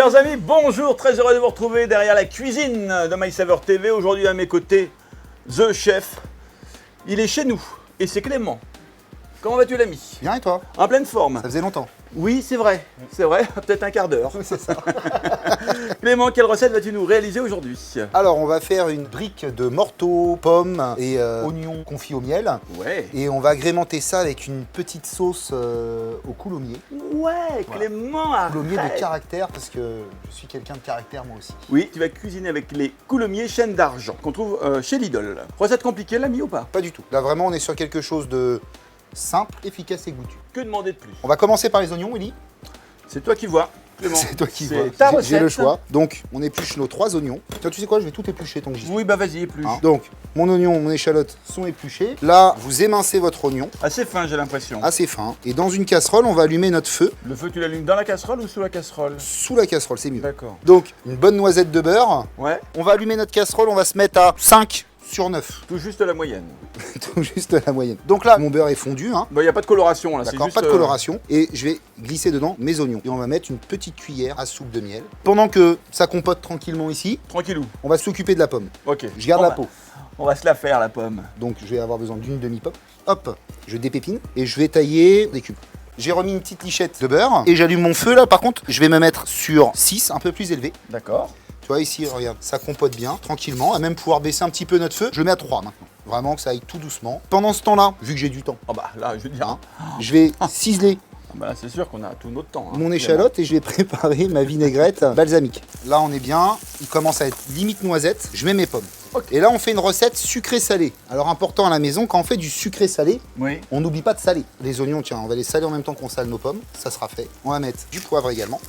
Chers amis, bonjour, très heureux de vous retrouver derrière la cuisine de MySaveur TV. Aujourd'hui à mes côtés, The Chef. Il est chez nous et c'est Clément. Comment vas-tu l'ami? Bien et toi? En pleine forme. Ça faisait longtemps. Oui, c'est vrai, peut-être un quart d'heure. C'est ça. Clément, quelle recette vas-tu nous réaliser aujourd'hui? Alors on va faire une brique de morteau, pommes et oignons confits au miel. Ouais. Et on va agrémenter ça avec une petite sauce au coulommiers. Ouais, Voilà. Clément, Coulommiers arrête. de caractère parce que je suis quelqu'un de caractère moi aussi. Oui, tu vas cuisiner avec les coulommiers chaîne d'argent qu'on trouve chez Lidl. Recette compliquée l'ami ou pas? Pas du tout. Là vraiment on est sur quelque chose de simple, efficace et goûtu. Que demander de plus? On va commencer par les oignons, Willy. C'est toi qui vois, Clément. C'est toi qui C'est vois. ta J'ai le recette. choix. Donc on épluche nos 3 oignons. Toi tu sais quoi, je vais tout éplucher tant que j'y suis. Oui, bah vas-y, plus. Hein. Donc mon oignon, mon échalote sont épluchés. Là vous émincez votre oignon. Assez fin, j'ai l'impression. Assez fin. Et dans une casserole, on va allumer notre feu. Le feu, tu l'allumes dans la casserole ou sous la casserole? Sous la casserole, c'est mieux. D'accord. Donc, une bonne noisette de beurre. Ouais, On va allumer notre casserole, on va se mettre à 5 sur 9. tout juste la moyenne. Tout juste la moyenne. Donc là, mon beurre est fondu, hein. Bah, il n'y a pas de coloration là, c'est D'accord, juste. pas de coloration. Et je vais glisser dedans mes oignons. Et on va mettre une petite cuillère à soupe de miel. Pendant que ça compote tranquillement ici, Tranquillou. on va s'occuper de la pomme. Ok. Je garde On la va- peau. On va se la faire, la pomme. Donc je vais avoir besoin d'une demi-pomme. Hop, je dépépine et je vais tailler des cubes. J'ai remis une petite lichette de beurre et j'allume mon feu là. Par contre, je vais me mettre sur 6, un peu plus élevé. D'accord. Tu vois ici, regarde, ça compote bien, tranquillement, à même pouvoir baisser un petit peu notre feu. Je le mets à 3 maintenant. Vraiment que ça aille tout doucement. Pendant ce temps-là, vu que j'ai du temps, Ah bah là, je veux dire. hein, je vais ciseler Ah bah, c'est sûr qu'on a tout notre temps. hein, mon échalote et je vais préparer ma vinaigrette balsamique. Là, on est bien. Il commence à être limite noisette. Je mets mes pommes. Ok. Et là, on fait une recette sucré-salé. Alors, important à la maison, quand on fait du sucré-salé, Oui. on n'oublie pas de saler. Les oignons, tiens, on va les saler en même temps qu'on sale nos pommes. Ça sera fait. On va mettre du poivre également.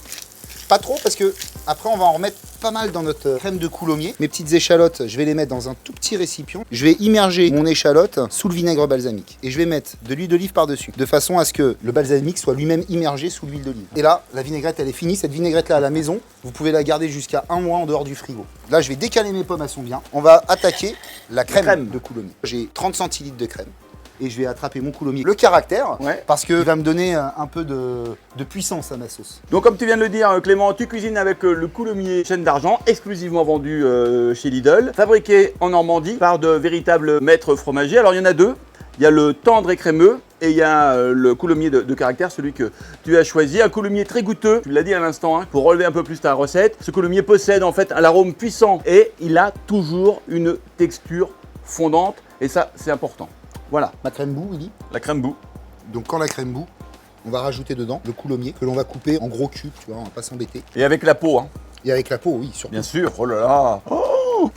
Pas trop parce que après on va en remettre pas mal dans notre crème de coulommiers. Mes petites échalotes, je vais les mettre dans un tout petit récipient. Je vais immerger mon échalote sous le vinaigre balsamique. Et je vais mettre de l'huile d'olive par-dessus. De façon à ce que le balsamique soit lui-même immergé sous l'huile d'olive. Et là, la vinaigrette, elle est finie. Cette vinaigrette-là à la maison, vous pouvez la garder jusqu'à 1 mois en dehors du frigo. Là, je vais décaler mes pommes, elles sont bien. On va attaquer la crème de coulommiers. J'ai 30 centilitres de crème. Et je vais attraper mon coulommier. Le caractère, Ouais. parce qu'il va me donner un peu de puissance à ma sauce. Donc, comme tu viens de le dire, Clément, tu cuisines avec le coulommier chaîne d'argent, exclusivement vendu chez Lidl, fabriqué en Normandie par de véritables maîtres fromagers. Alors, il y en a deux. Il y a le tendre et crémeux et il y a le coulommier de caractère, celui que tu as choisi. Un coulommier très goûteux, tu l'as dit à l'instant, hein, pour relever un peu plus ta recette. Ce coulommier possède en fait un arôme puissant et il a toujours une texture fondante et ça, c'est important. Voilà, Ma crème boue, Willy. la crème boue. Donc quand la crème boue, on va rajouter dedans le coulommier que l'on va couper en gros cubes, tu vois, on va pas s'embêter. Et avec la peau, hein. Et avec la peau, oui, surtout. Bien sûr. Oh là là.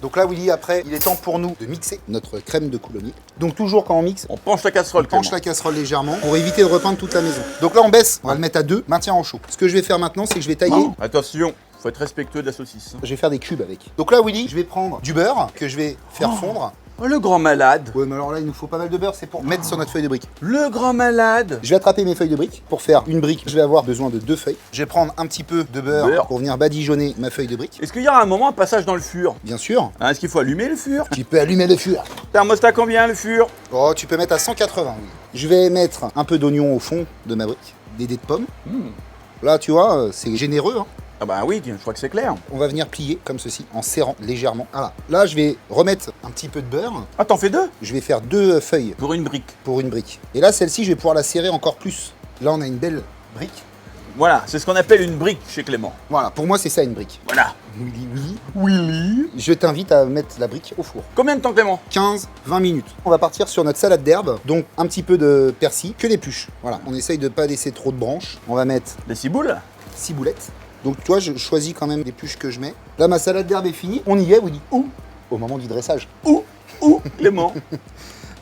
Donc là, Willy, après, il est temps pour nous de mixer notre crème de coulommier. Donc toujours quand on mixe, On penche la casserole, on penche Clément. la casserole légèrement pour éviter de repeindre toute la maison. Donc là, on baisse, on va le mettre à 2, maintien en chaud. Ce que je vais faire maintenant, c'est que je vais tailler. Attention, faut être respectueux de la saucisse. Je vais faire des cubes avec. Donc là, Willy, je vais prendre du beurre que je vais faire fondre. Oh, le grand malade. Ouais, mais alors là, il nous faut pas mal de beurre, c'est pour mettre sur notre feuille de brique. Le grand malade. Je vais attraper mes feuilles de brique. Pour faire une brique, je vais avoir besoin de 2 feuilles. Je vais prendre un petit peu de beurre pour venir badigeonner ma feuille de brique. Est-ce qu'il y aura un moment un passage dans le fur? Bien sûr, Hein, est-ce qu'il faut allumer le fur? tu peux allumer le fur. Thermostat combien le fur? Oh, tu peux mettre à 180, oui. Je vais mettre un peu d'oignon au fond de ma brique, des dés de pommes. Là, tu vois, c'est généreux, hein. Ah bah oui, je crois que c'est clair. On va venir plier comme ceci, en serrant légèrement. Voilà. Là, je vais remettre un petit peu de beurre. Ah, t'en fais deux? Je vais faire 2 feuilles Pour une brique. pour une brique. Et là, celle-ci, je vais pouvoir la serrer encore plus. Là, on a une belle brique. Voilà, c'est ce qu'on appelle une brique chez Clément. Voilà, pour moi, c'est ça une brique. Voilà. Willy, oui. Willy. Je t'invite à mettre la brique au four. Combien de temps, Clément? 15-20 minutes. On va partir sur notre salade d'herbe, donc un petit peu de persil, que l'épluche. Voilà, on essaye de pas laisser trop de branches. On va mettre Les ciboules? 6 boulettes. Donc tu vois, je choisis quand même l'épluche que je mets. Là, ma salade d'herbe est finie. On y est, Willy. Où? Au moment du dressage. Où, Clément?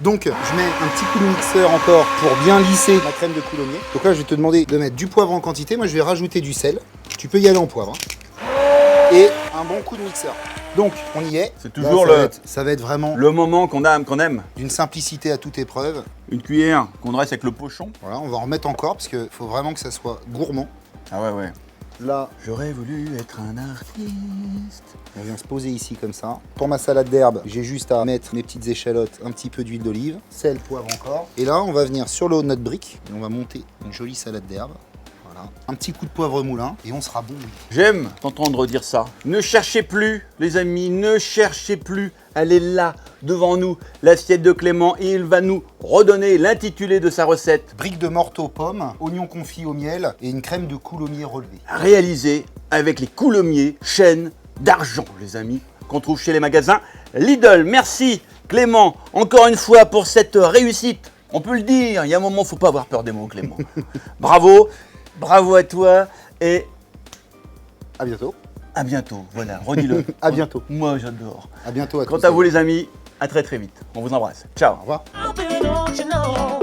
Donc, je mets un petit coup de mixeur encore pour bien lisser ma crème de coulommiers. Donc là, je vais te demander de mettre du poivre en quantité. Moi, je vais rajouter du sel. Tu peux y aller en poivre. Hein. Et un bon coup de mixeur. Donc, on y est. C'est toujours Là, ça va être vraiment le moment qu'on aime. d'une simplicité à toute épreuve. Une cuillère qu'on dresse avec le pochon. Voilà, on va en remettre encore parce qu'il faut vraiment que ça soit gourmand. Ah ouais, ouais. Là, J'aurais voulu être un artiste. on vient se poser ici comme ça. Pour ma salade d'herbe, j'ai juste à mettre mes petites échalotes, un petit peu d'huile d'olive, sel, poivre encore. Et là, on va venir sur le haut de notre brique et on va monter une jolie salade d'herbe. Voilà. Un petit coup de poivre moulin et on sera bon. J'aime t'entendre dire ça. Ne cherchez plus, les amis, ne cherchez plus. Elle est là, devant nous, l'assiette de Clément, et il va nous redonner l'intitulé de sa recette. Briques de morteau aux pommes, oignons confits au miel et une crème de coulommiers relevée. Réalisé avec les coulommiers chênes d'argent, les amis, qu'on trouve chez les magasins Lidl. Merci Clément, encore une fois, pour cette réussite. On peut le dire, il y a un moment, il ne faut pas avoir peur des mots, Clément. Bravo, bravo à toi et À bientôt. à bientôt. Voilà, redis-le. À bientôt. Moi, j'adore. À bientôt à Quant tous. à vous, les amis, à très très vite. On vous embrasse. Ciao. Au revoir. I'll be, don't you know?